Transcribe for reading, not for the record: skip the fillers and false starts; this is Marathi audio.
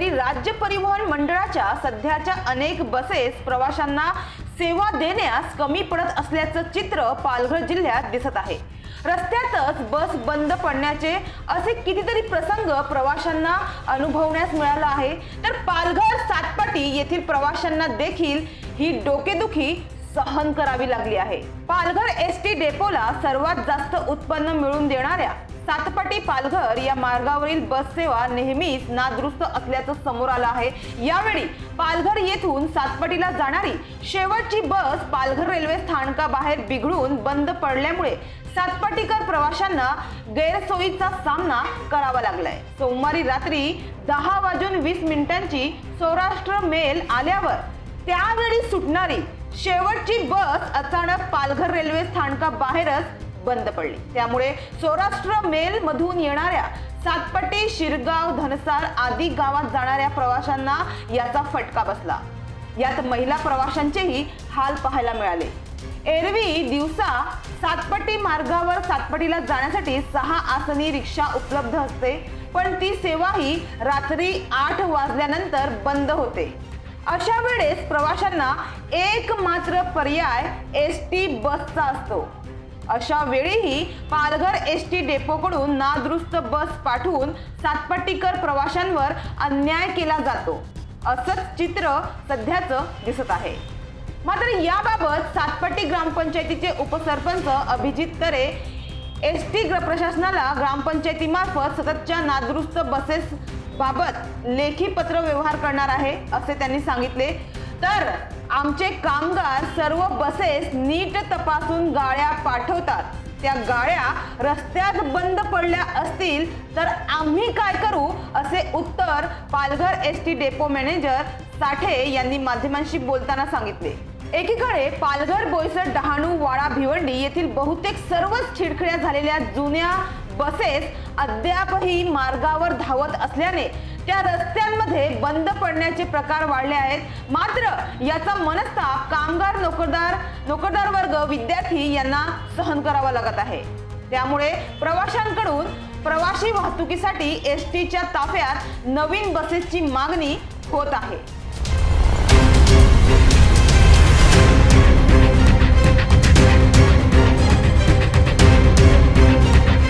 तरी राज्य परिवहन मंडळाच्या सध्याच्या अनेक बसेस प्रवाशांना सेवा देण्यास कमी पडत असल्याचं चित्र पालघर जिल्ह्यात दिसत आहे। रस्त्यातच बस बंद पडण्याचे असे कितीतरी प्रसंग प्रवाशांना अनुभवण्यास मिळाला आहे। तर पालघर सातपाटी येथील प्रवाशांना देखील ही डोकेदुखी सहन करावी लागली आहे। पालघर एसटी डेपोला सर्वात जास्त उत्पन्न मिळवून देणाऱ्या सातपाटी पालघर या मार्गावरील बस सेवा नेहमीच नादुरुस्त असल्याचं समोर आलं आहे। यावेळी पालघर येथून सातपाटीला जाणारी शेवटची बस पालघर रेल्वे स्थानकाबाहेर बिघडून बंद पडल्यामुळे सातपाटीकर प्रवाशांना गैरसोयीचा सामना करावा लागलाय। सोमवारी रात्री 10:20 सौराष्ट्र मेल आल्यावर त्यावेळी सुटणारी शेवटची बस अचानक पालघर रेल्वे स्थानकाबाहेरच बंद पडली। त्यामुळे सौराष्ट्र मेल मधून येणाऱ्या सातपाटी, शिरगाव, धनसार आदी गावात जाणाऱ्या प्रवाशांना याचा फटका बसला। यात महिला प्रवाशांचेही हाल पाहायला मिळाले। एरवी दिवसा सातपाटी मार्गावर सातपाटीला जाण्यासाठी 6 आसनी रिक्षा उपलब्ध असते, पण ती सेवाही रात्री 8 वाजल्यानंतर बंद होते। अशा वेळेस प्रवाशांना एकमात्र पर्याय एसटी बसचा असतो। अशा वेळीही पालघर एसटी डेपोकडून नादुरुस्त बस पाठवून सातपाटीकर प्रवाशांवर अन्याय केला जातो, असंच चित्र सध्याचं दिसत आहे। मात्र याबाबत सातपाटी ग्रामपंचायतीचे उपसरपंच अभिजित तरे एसटी प्रशासनाला ग्रामपंचायतीमार्फत सततच्या नादुरुस्त बसेस बाबत लेखी पत्र व्यवहार करणार आहे असे त्यांनी सांगितले। तर आमचे कामगार सर्व बसेस नीट तपासून गाड्या पाठवतात, त्या गाड्या रस्त्यात बंद पडल्या असतील तर आम्ही काय करू, असे उत्तर पालघर एसटी डेपो मॅनेजर साठे यांनी माध्यमांशी बोलताना सांगितले। एकीकडे पालघर, बोईसर, डहाणू, वाडा, भिवंडी येथील बहुतेक सर्वच चिडखड्या झालेल्या जुन्या बसेस अद्यापही मार्गावर धावत असल्याने त्या रस्त्यांमध्ये बंद पडण्याचे प्रकार वाढले आहेत। मात्र याचा मनस्ताप कामगार, नोकरदार वर्ग, विद्यार्थी यांना सहन करावा लागत आहे। त्यामुळे प्रवाशांकडून प्रवासी वाहतुकीसाठी एसटीच्या ताफ्यात नवीन बसेसची मागणी होत आहे।